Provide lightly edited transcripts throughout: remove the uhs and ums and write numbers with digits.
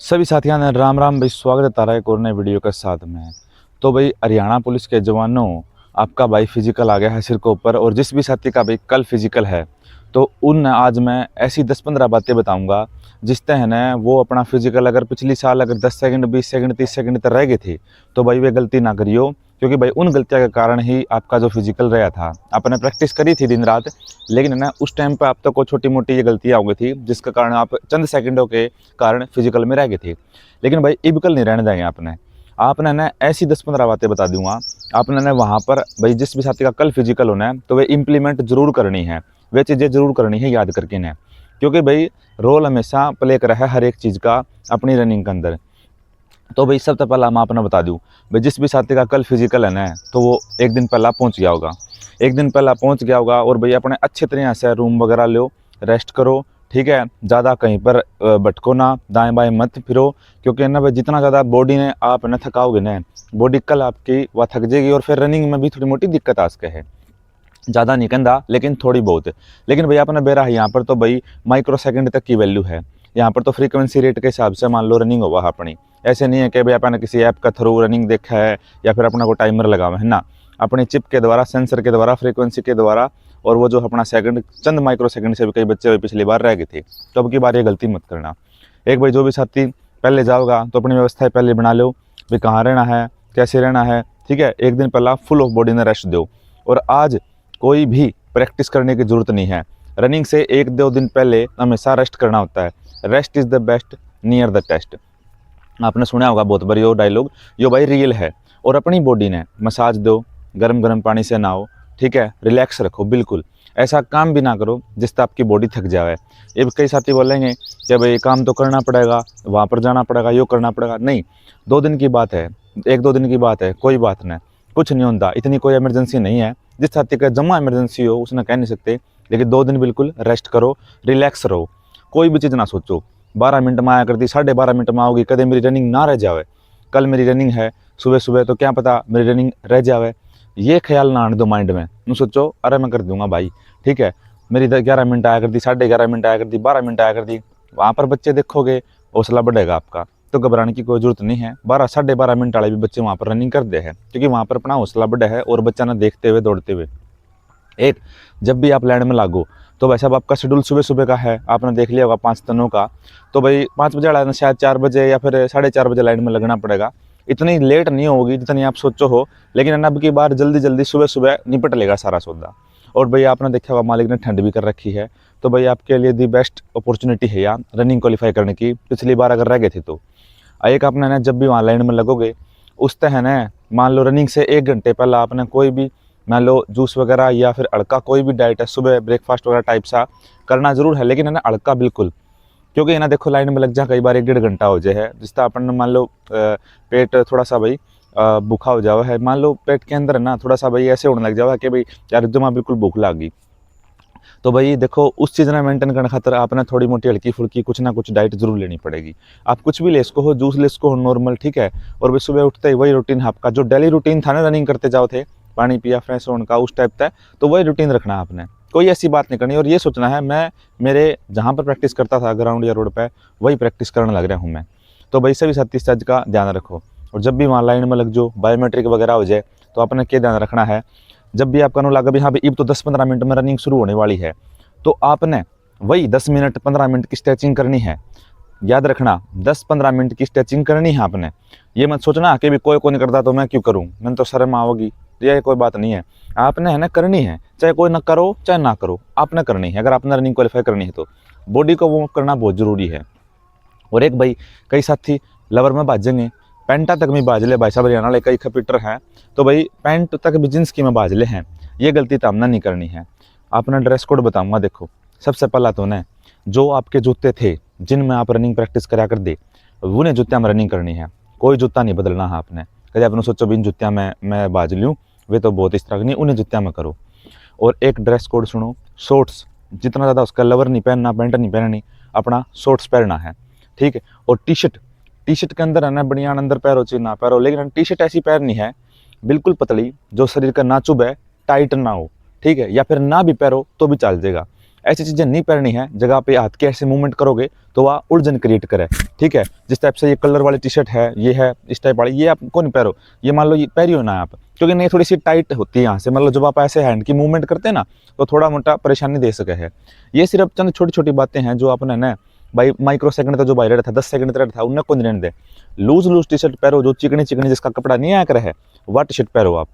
सभी साथियों ने राम राम भाई, स्वागत है तारा एक और नए वीडियो के साथ में। तो भाई हरियाणा पुलिस के जवानों, आपका भाई फिजिकल आ गया है सिर के ऊपर। और जिस भी साथी का भाई कल फिजिकल है तो उन आज मैं ऐसी 10-15 बातें बताऊंगा जिसते है ना वो अपना फिजिकल अगर पिछली साल अगर 10 सेकंड 20 सेकंड 30 सेकंड तक रह गए थे तो भाई वे गलती ना करियो। क्योंकि भाई उन गलतियों के कारण ही आपका जो फिजिकल रहा था, आपने प्रैक्टिस करी थी दिन रात, लेकिन है ना उस टाइम पे आप तो कोई छोटी मोटी ये गलतियाँ हो गई थी जिसके कारण आप चंद सेकंडों के कारण फिजिकल में रह गए थे। लेकिन भाई इबकल नहीं रहने देंगे आपने ना ऐसी 10-15 बातें बता दूंगा। आपने ना वहाँ पर भाई जिस भी साथी का कल फिजिकल होना है तो वे इम्प्लीमेंट जरूर करनी है, वे चीज़ें जरूर करनी है याद करके ना। क्योंकि भाई रोल हमेशा प्ले करा है हर एक चीज़ का अपनी रनिंग के अंदर। तो भाई सबसे पहला मैं आपने बता दूँ, भाई जिस भी साथी का कल फिजिकल है ना तो वो एक दिन पहला पहुँच गया होगा, एक दिन पहला पहुँच गया होगा। और भाई अपने अच्छे तरीके से रूम वगैरह लो, रेस्ट करो, ठीक है। ज़्यादा कहीं पर भटको ना, दाएं बाएं मत फिरो। क्योंकि ना भाई जितना ज़्यादा बॉडी ने आप न थकाओगे ना, बॉडी कल आपकी वह थक जाएगी और फिर रनिंग में भी थोड़ी मोटी दिक्कत आ सके है। ज़्यादा नहीं कंधा लेकिन थोड़ी बहुत। लेकिन भैया अपने बेरा है यहाँ पर तो भाई माइक्रो सेकंड तक की वैल्यू है। यहाँ पर तो फ्रीक्वेंसी रेट के हिसाब से मान लो रनिंग होगा अपनी। ऐसे नहीं है कि भाई अपने किसी ऐप का थ्रू रनिंग देखा है या फिर अपना को टाइमर लगा हुआ है ना। अपनी चिप के द्वारा, सेंसर के द्वारा, फ्रीक्वेंसी के द्वारा, और वो जो अपना सेकंड चंद माइक्रो सेकंड से भी कई बच्चे पिछली बार रह गए थे। तो अब की बार ये गलती मत करना। एक भाई जो भी साथी पहले जाओगा तो अपनी व्यवस्थाएं पहले बना लो, भाई कहाँ रहना है, कैसे रहना है, ठीक है। एक दिन पहला फुल ऑफ बॉडी ने रेस्ट दो। और आज कोई भी प्रैक्टिस करने की ज़रूरत नहीं है। रनिंग से 1-2 दिन पहले हमेशा रेस्ट करना होता है। Rest is the best near the test. आपने सुना होगा बहुत बार ये डायलॉग, यो भाई रियल है। और अपनी बॉडी ने मसाज दो, गरम गरम पानी से नहाओ, ठीक है। रिलैक्स रखो, बिल्कुल ऐसा काम भी ना करो जिससे आपकी बॉडी थक जाए। ये कई साथी बोलेंगे कि भाई काम तो करना पड़ेगा, वहाँ पर जाना पड़ेगा, यो करना पड़ेगा। नहीं, 2 दिन की बात है, 1-2 दिन की बात है, कोई बात नहीं, कुछ नहीं होता, इतनी कोई इमरजेंसी नहीं है। जिस साथी का जमा इमरजेंसी हो उसने कह नहीं सकते। लेकिन 2 दिन बिल्कुल रेस्ट करो, रिलैक्स रहो, कोई भी चीज़ ना सोचो। 12 मिनट में आया करती, 12:30 मिनट में आओगी, कदे मेरी रनिंग ना रह जावे। कल मेरी रनिंग है सुबह सुबह तो क्या पता मेरी रनिंग रह जावे। ये ख्याल ना आने दो माइंड में। तुम सोचो अरे मैं कर दूंगा भाई, ठीक है। मेरी 11 मिनट आया करती, 11:30 मिनट आया करती, 12 मिनट आया करती, वहाँ पर बच्चे देखोगे हौसला बढ़ेगा आपका। तो घबराने की कोई ज़रूरत नहीं है। 12-12:30 मिनट वाले भी बच्चे वहाँ पर रनिंग करते हैं क्योंकि वहाँ पर अपना हौसला बढ़ा है और बच्चा ना देखते हुए दौड़ते हुए। एक, जब भी आप लाइन में लागो तो वैसे अब आपका शेड्यूल सुबह सुबह का है, आपने देख लिया होगा 5 तनों का। तो भाई 5 बजे वाला शायद 4 बजे या फिर 4:30 बजे लाइन में लगना पड़ेगा। इतनी लेट नहीं होगी जितनी आप सोचो हो, लेकिन अब की बार जल्दी जल्दी सुबह सुबह निपट लेगा सारा सौदा। और भाई आपने देखा होगा मालिक ने ठंड भी कर रखी है, तो भाई आपके लिए दी बेस्ट अपॉर्चुनिटी है यार रनिंग क्वालिफाई करने की। पिछली बार अगर रह गए थे तो एक आपने ना जब भी वहाँ लाइन में लगोगे उस है ना, मान लो रनिंग से 1 घंटे पहले आपने कोई भी मान लो जूस वगैरह या फिर हल्का कोई भी डाइट है, सुबह ब्रेकफास्ट वगैरह टाइप सा करना जरूर है, लेकिन है ना हल्का बिल्कुल। क्योंकि है ना देखो लाइन में लग जा कई बार 1-1.5 घंटा हो जाए है, जिससे अपन मान लो पेट थोड़ा सा भाई भूखा हो जावा है। मान लो पेट के अंदर है ना थोड़ा सा भाई ऐसे होने लग जावा कि भाई यार जमा बिल्कुल भूख लगी। तो भाई देखो उस चीज़ ने मेंटेन करने खातर आपने थोड़ी मोटी हल्की फुल्की कुछ ना कुछ डाइट जरूर लेनी पड़ेगी। आप कुछ भी ले इसको हो, जूस ले इसको हो नॉर्मल, ठीक है। और भाई सुबह उठते ही वही रूटीन आपका जो डेली रूटीन था ना, रनिंग करते जाओ थे, पानी पिया फ्रेश होने का उस टाइप था, तो वही रूटीन रखना है आपने। कोई ऐसी बात नहीं करनी और ये सोचना है मैं मेरे जहाँ पर प्रैक्टिस करता था ग्राउंड या रोड पर वही प्रैक्टिस करने लग रहा हूँ मैं। तो भाई सभी साथी इस चीज़ का ध्यान रखो। और जब भी वहाँ लाइन में लग जाओ, बायोमेट्रिक वगैरह हो जाए, तो आपने क्या ध्यान रखना है, जब भी आपका लगा भी हाँ भाई अब तो 10-15 मिनट में रनिंग शुरू होने वाली है, तो आपने वही 10 मिनट 15 मिनट की स्ट्रेचिंग करनी है। याद रखना 10-15 मिनट की स्ट्रेचिंग करनी है आपने। ये मत सोचना कि भी कोई नहीं करता तो मैं क्यों करूं, मैंने तो शर्म आओगी, ये कोई बात नहीं है। आपने है ना करनी है, चाहे कोई ना करो चाहे ना करो, आपने करनी है। अगर आपने रनिंग क्वालिफाई करनी है तो बॉडी को वो करना बहुत ज़रूरी है। और एक भाई कई साथी लवर में भाजेंगे, पैंटा तक में बाज ले भाई साहब, हरियाणा वाले कई खपीटर हैं, तो भाई पैंट तक भी जींस की में बाज ले हैं। ये गलती तो हमने नहीं करनी है। अपना ड्रेस कोड बताऊंगा। देखो सबसे पहला तो ना जो आपके जूते थे जिनमें आप रनिंग प्रैक्टिस करा कर दे, उन्हें जूतियाँ में रनिंग करनी है। कोई जूता नहीं बदलना है आपने। कभी आपने सोचो भी इन जूतियाँ में मैं बाज लूँ, वे तो बहुत इस तरह की नहीं, उन्हें जूतियाँ में करो। और एक ड्रेस कोड सुनो, शॉर्ट्स जितना ज़्यादा उसका लवर नहीं पहनना, पैंट नहीं पहननी, अपना शॉर्ट्स पहनना है, ठीक है। और टी शर्ट के अंदर है ना बनियान अंदर पैरो चाहिए ना पैरो, लेकिन टी शर्ट ऐसी पहननी है बिल्कुल पतली जो शरीर का ना चुभे, टाइट ना हो, ठीक है। या फिर ना भी पैरो तो भी चल जाएगा। ऐसी चीज़ें नहीं पहननी है, जगह पे हाथ के ऐसे मूवमेंट करोगे तो वह उलझन क्रिएट करे, ठीक है। जिस टाइप से ये कलर वाली टी शर्ट है, ये है इस टाइप वाली, ये आपको नहीं पहनो, ये मान लो ये पहनियो ना आप, क्योंकि नहीं थोड़ी सी टाइट होती है यहाँ से, मतलब जब आप ऐसे हैंड की मूवमेंट करते हैं ना तो थोड़ा मोटा परेशानी दे सके है। ये सिर्फ चंद छोटी छोटी बातें हैं जो आपने ना भाई माइक्रो सेकंड तक जो भाई रहता था, 10 सेकंड तक था, उन्हें कौन रहने दे। लूज लूज टी शर्ट पहनो, जो चिकनी चिकनी जिसका कपड़ा नहीं आया करे है, वह टी शर्ट पहनो आप।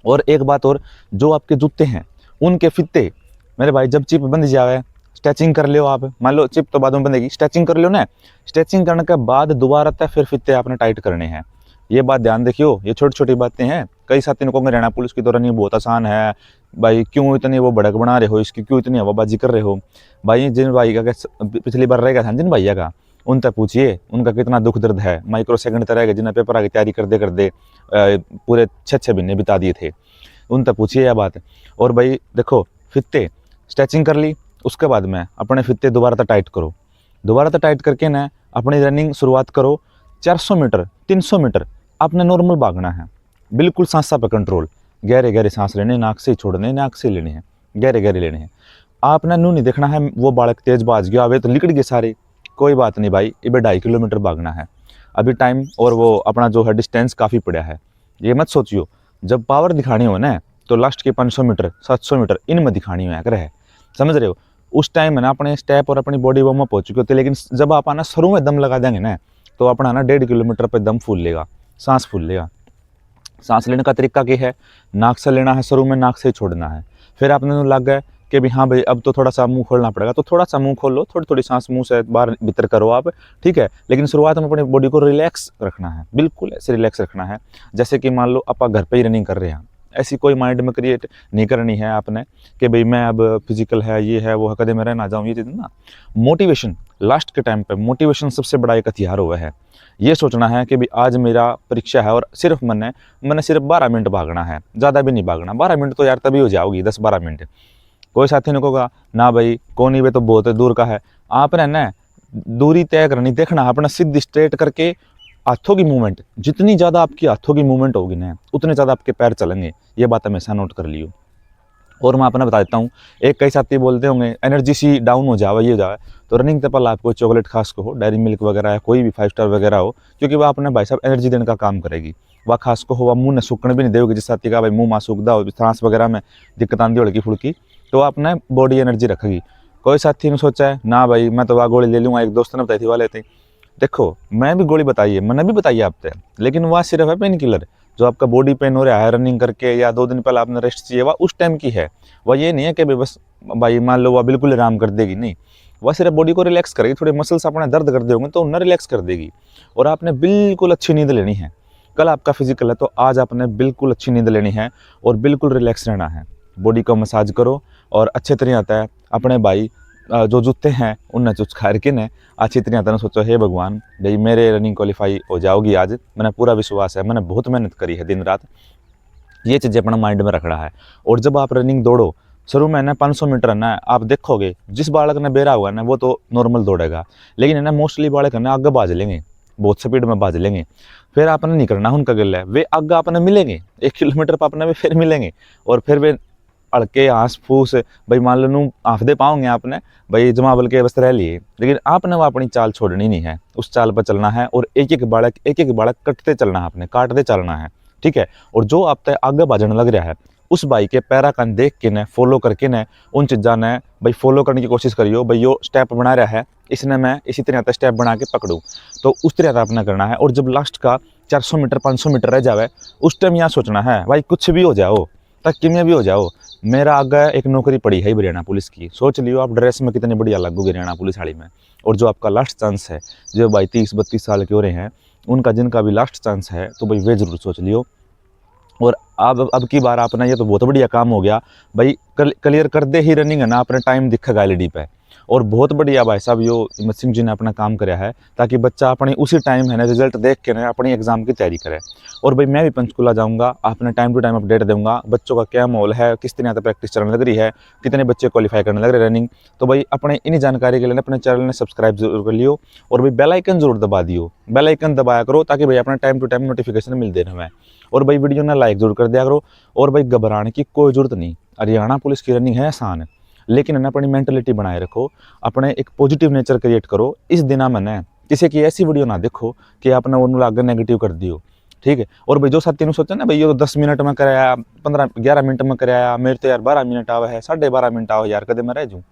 और एक बात और, जो आपके जूते हैं उनके फित्ते मेरे भाई जब चिप बंध जावे, स्ट्रेचिंग कर लियो आप, मान लो चिप तो बाद में बंधेगी, स्ट्रेचिंग कर लियो ना, स्ट्रेचिंग करने के बाद दोबारा तक फिर फित्ते आपने टाइट करने हैं। ये बात ध्यान रखियो, ये छोटी छोटी बातें हैं। कई साथी ने कहोगे हरियाणा पुलिस की तो रनिंग बहुत आसान है भाई, क्यों इतनी वो भड़क बना रहे हो, इसकी क्यों इतनी हवाबाजी कर रहे हो। भाई जिन भाई का पिछली बार रहेगा था, जिन भैया का, उनसे पूछिए उनका कितना दुख दर्द है। माइक्रो सेकंड तरह के जिन्हें पेपर आगे तैयारी कर दे पूरे 6 महीने बिता दिए थे, उन तक पूछिए यह बात। और भाई देखो, फित्ते स्ट्रेचिंग कर ली, उसके बाद में अपने फित्ते दोबारा तक टाइट करो, दोबारा तक टाइट करके ना अपनी रनिंग शुरुआत करो। 400 मीटर 300 मीटर आपने नॉर्मल भागना है, बिल्कुल सांसा पे कंट्रोल, गहरे गहरे सांस लेने, नाक से ही छोड़ने, नाक से लेने हैं, गहरे गहरे लेने हैं। आपने नू नहीं देखना है वो बालक तेज बाज गया आवे तो लिकड़ गए सारे, कोई बात नहीं भाई, इबे 2.5 किलोमीटर भागना है अभी टाइम, और वो अपना जो है डिस्टेंस काफ़ी पड़ा है। ये मत सोचियो जब पावर दिखानी हो ना तो लास्ट के 500 मीटर 700 मीटर इनमें दिखानी हो कर है, समझ रहे हो। उस टाइम में ना अपने स्टेप और अपनी बॉडी वार्म अप हो चुके होते, लेकिन जब आप आना शुरू में दम लगा देंगे ना तो अपना ना 1.5 किलोमीटर पे दम फूल लेगा, सांस फूल लेगा। सांस लेने का तरीका क्या है, नाक से लेना है शुरू में, नाक से ही छोड़ना है। फिर आपने लग गए कि भी हाँ भाई अब तो थोड़ा सा मुंह खोलना पड़ेगा, तो थोड़ा सा मुंह खोल लो, थोड़ी थोड़ी सांस मुंह से बाहर भीतर करो आप, ठीक है। लेकिन शुरुआत में अपनी बॉडी को रिलैक्स रखना है, बिल्कुल ऐसे रिलैक्स रखना है जैसे कि मान लो आप घर पे ही रनिंग कर रहे हैं। ऐसी कोई माइंड में क्रिएट नहीं करनी है आपने कि भाई मैं अब फिजिकल है, ये है वो है, कदे मैं रह ना जाऊँ, ये चीज़ ना। मोटिवेशन लास्ट के टाइम पे, मोटिवेशन सबसे बड़ा एक हथियार हुआ है। ये सोचना है कि भाई आज मेरा परीक्षा है और सिर्फ मैंने सिर्फ 12 मिनट भागना है, ज़्यादा भी नहीं भागना। 12 मिनट तो यार तभी हो जाओगी, 10-12 मिनट। कोई साथी ने कहोगा ना भाई कौन ही वे तो बहुत दूर का है, आपने ना दूरी तय करनी, देखना अपना सीधी स्ट्रेट करके हाथों की मूवमेंट, जितनी ज़्यादा आपकी हाथों की मूवमेंट होगी ना उतने ज़्यादा आपके पैर चलेंगे। ये बात हमेशा नोट कर लियो। और मैं अपना बता देता हूँ, एक कई साथी बोलते होंगे एनर्जी सी डाउन हो जाए, ये हो जाए, तो रनिंग से पहले आपको चॉकलेट खास को हो, डेयरी मिल्क वगैरह है, कोई भी 5 स्टार वगैरह हो, क्योंकि वह अपने भाई साहब एनर्जी देने का काम करेगी। वह खास को हो, वह मुँह ने सूखने भी नहीं देगी, जिस साथी का भाई मुँह माँ सूखदा हो, सांस वगैरह में दिक्कत आती हल्की फुल्की, तो अपने बॉडी एनर्जी रखेगी। कोई साथी ने सोचा है ना भाई मैं तो वह गोली ले लूँगा, एक दोस्त ने बताई थी वाले थे। देखो मैं भी गोली बताई है, मैंने भी बताई है आपसे, लेकिन वह सिर्फ है पेन किलर। जो आपका बॉडी पेन हो रहा है रनिंग करके, या 2 दिन पहले आपने रेस्ट चाहिए, वह उस टाइम की है। वह ये नहीं है कि बस भाई मान लो वह बिल्कुल आराम कर देगी, नहीं, वह सिर्फ बॉडी को रिलैक्स करेगी। थोड़े मसल्स अपने दर्द कर दे होंगे तो उन्हें रिलैक्स कर देगी। और आपने बिल्कुल अच्छी नींद लेनी है। कल आपका फिजिकल है तो आज आपने बिल्कुल अच्छी नींद लेनी है और बिल्कुल रिलैक्स रहना है। बॉडी को मसाज करो और अच्छे तरह आता है अपने भाई जो जूते हैं उनने चुच खा के ने अच्छी तरह आता है। सोचो हे भगवान भाई मेरे रनिंग क्वालिफाई हो जाओगी आज, मैंने पूरा विश्वास है, मैंने बहुत मेहनत करी है दिन रात। ये चीज़ें अपना माइंड में रखना है। और जब आप रनिंग दौड़ो, शुरू में ना 500 मीटर है ना, आप देखोगे जिस बालक ने बेरा हुआ ना वो तो नॉर्मल दौड़ेगा, लेकिन है ना मोस्टली बालक है ना आगे भाज लेंगे, बहुत स्पीड में भाज लेंगे। फिर आपने नहीं करना उनका गल है, वे आगे आपने मिलेंगे 1 किलोमीटर पर अपने वे फिर मिलेंगे, और फिर वे अड़के आस फूस भाई मान लो नू आफदे पाओगे आपने भाई जमा बल के बस रह लिए। लेकिन आपने वो अपनी चाल छोड़नी नहीं है, उस चाल पर चलना है और एक एक बालक कटते चलना है, आपने काटते चलना है, ठीक है। और जो आप तय आगे भाजने लग रहा है उस भाई के पैरा कान देख के न फॉलो करके न उन चीज़ा ने भाई फॉलो करने की कोशिश करियो। भाई यो स्टेप बना रहा है, इसने मैं इसी तरह का स्टेप बना के पकड़ूँ, तो उस तरह का अपना करना है। और जब लास्ट का 400 मीटर 500 मीटर रह जाए उस टाइम यहाँ सोचना है भाई कुछ भी हो जाओ, तक किमें भी हो जाओ, मेरा आगे एक नौकरी पड़ी है हरियाणा पुलिस की। सोच लियो आप ड्रेस में कितनी बढ़िया लगोगे हरियाणा पुलिस वाली में। और जो आपका लास्ट चांस है, जो भाई 30-32 साल के हो रहे हैं उनका जिनका भी लास्ट चांस है, तो भाई वे जरूर सोच लियो। और अब की बार आपने ये तो बहुत बढ़िया काम हो गया भाई, क्लियर कर दे ही रनिंग है ना, अपने टाइम दिखेगा एलईडी पे। और बहुत बढ़िया भाई साहब यो हिम्मत सिंह जी ने अपना काम कराया है, ताकि बच्चा अपनी उसी टाइम है ना रिजल्ट देख के ना अपनी एग्जाम की तैयारी करे। और भाई मैं भी पंचकूला जाऊंगा, आपने टाइम टू टाइम अपडेट दूंगा बच्चों का क्या माहौल है, किस तरह से प्रैक्टिस चलने लग रही है, कितने बच्चे क्वालिफाई करने लग रहे रनिंग। तो भाई अपने इन जानकारी के लिए अपने चैनल ने सब्सक्राइब जरूर कर लियो और भाई बेल आइकन जरूर दबा दियो, बेल आइकन दबाया करो ताकि भाई अपना टाइम टू टाइम नोटिफिकेशन मिल देना हमें। और भाई वीडियो ने लाइक जरूर कर दिया करो। और भाई घबराने की कोई जरूरत नहीं, हरियाणा पुलिस की रनिंग है आसान, लेकिन है ना अपनी मेंटलिटी बनाए रखो, अपने एक पॉजिटिव नेचर क्रिएट करो। इस दिन मैंने किसी की ऐसी वीडियो ना देखो कि आपने उन्होंने आगे नेगेटिव कर दियो, ठीक है। और भाई जो साथी ने सोचा ना भाई ये तो 10 मिनट में कराया, 15-11 मिनट में कराया, मेरे तो यार 12 मिनट आवा है, 12.5 मिनट आओ यार, कदे मैं रह जाऊँ।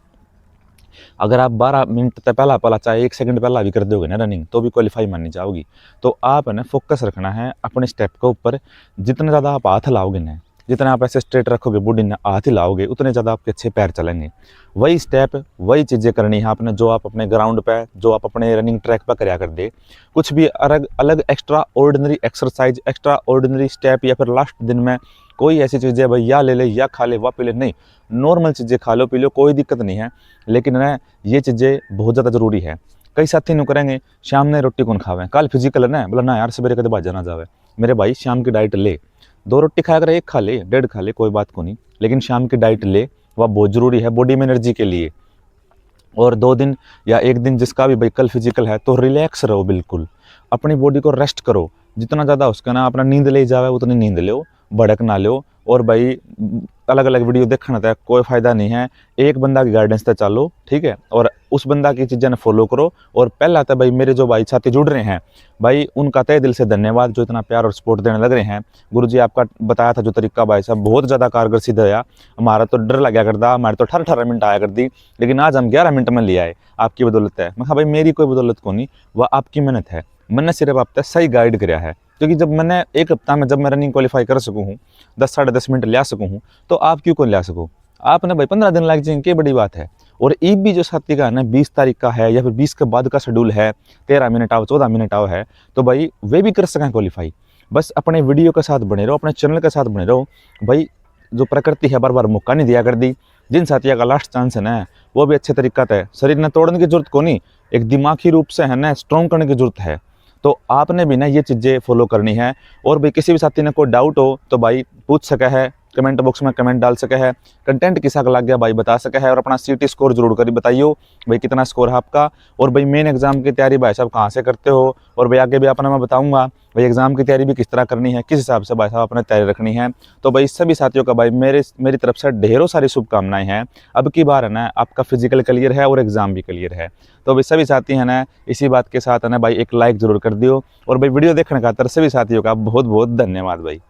अगर आप 12 मिनट तक पहला चाहे 1 सेकंड पहला भी कर दोगे ना रनिंग, तो भी क्वालिफाई मानी जाओगी। तो आप है ना फोकस रखना है अपने स्टेप के ऊपर। जितना ज़्यादा आप हाथ हिलाओगे ना, जितना आप ऐसे स्ट्रेट रखोगे बॉडी ने, हाथ हिलाओगे, उतने ज़्यादा आपके अच्छे पैर चलेंगे। वही स्टेप वही चीज़ें करनी है आपने जो आप अपने ग्राउंड पे, जो आप अपने रनिंग ट्रैक पर कराया कर दे। कुछ भी अलग अलग extra ordinary exercise, extra ordinary step या फिर लास्ट दिन में कोई ऐसी चीज़ें भाई या ले ले या खा ले वा पी ले, नहीं, नॉर्मल चीज़ें खा लो पी लो, कोई दिक्कत नहीं है। लेकिन ना ये चीज़ें बहुत ज़्यादा ज़रूरी है। कई साथी नु करेंगे शाम ने रोटी कौन खावे, कल फिजिकल है ना, बोला ना यार सवेरे कदे बाजा ना जावे। मेरे भाई शाम की डाइट ले, 2 रोटी खाया कर, 1 खा ले, 1.5 खा ले, कोई बात को नहीं, लेकिन शाम की डाइट ले, वह बहुत ज़रूरी है बॉडी में एनर्जी के लिए। और 2 दिन या 1 दिन जिसका भी भाई कल फिजिकल है तो रिलैक्स रहो, बिल्कुल अपनी बॉडी को रेस्ट करो। जितना ज़्यादा उसका ना अपना नींद ले जावे उतनी नींद लो, भड़क ना लो। और भाई अलग अलग वीडियो देखना था कोई फ़ायदा नहीं है, एक बंदा की गाइडेंस पे चलो, ठीक है, और उस बंदा की चीज़ें फॉलो करो। और पहला था भाई मेरे जो भाई साथी जुड़ रहे हैं भाई, उनका तहे दिल से धन्यवाद जो इतना प्यार और सपोर्ट देने लग रहे हैं। गुरुजी आपका बताया था जो तरीका भाई साहब बहुत ज़्यादा कारगर सिद्ध आया। हमारा तो डर लगा करता, हमारे तो 18-18 मिनट आया कर दी, लेकिन आज हम 11 मिनट में ले आए, आपकी बदौलत है। मैं कहा भाई मेरी कोई बदौलत को नहीं, वह आपकी मेहनत है। मैंने सिर्फ आप तक सही गाइड कराया है, क्योंकि जब मैंने 1 हफ्ता में जब मैं रनिंग क्वालिफाई कर सकूँ हूँ, 10 साढ़े 10 मिनट ले सकूँ हूँ, तो आप क्यों कौन ले सको। आपने भाई 15 दिन लग जाएंगे, क्या बड़ी बात है। और ईद भी जो साथी का है ना 20 तारीख का है या फिर 20 के बाद का शेड्यूल है, 13 मिनट आओ 14 मिनट आओ है, तो भाई वे भी कर सकें क्वालिफाई। बस अपने वीडियो के साथ बने रहो, अपने चैनल के साथ बने रहो। भाई जो प्रकृति है बार बार मौका नहीं दिया कर दी। जिन साथियों का लास्ट चांस है ना, वो भी अच्छे तरीका है, शरीर ने तोड़ने की जरूरत को नहीं, एक दिमागी रूप से है ना स्ट्रॉन्ग करने की जरूरत है। तो आपने भी ना ये चीज़ें फॉलो करनी है। और भाई किसी भी साथी ने कोई डाउट हो तो भाई पूछ सके है, कमेंट बॉक्स में कमेंट डाल सके है, कंटेंट किसा का लग गया भाई बता सके है। और अपना सीटी स्कोर जरूर करी बताइयो भाई कितना स्कोर है आपका। और भाई मेन एग्जाम की तैयारी भाई साहब कहाँ से करते हो, और भाई आगे भी अपना मैं बताऊंगा भाई एग्जाम की तैयारी भी किस तरह करनी है, किस हिसाब से भाई साहब अपने तैयारी रखनी है। तो भाई सभी साथियों का भाई मेरी तरफ से ढेरों सारी शुभकामनाएं हैं। अब की बार है ना आपका फिजिकल क्लियर है और एग्जाम भी क्लियर है। तो भाई सभी साथी है ना इसी बात के साथ है ना भाई एक लाइक जरूर कर दियो। और भाई वीडियो देखने का सभी साथियों का बहुत बहुत धन्यवाद भाई।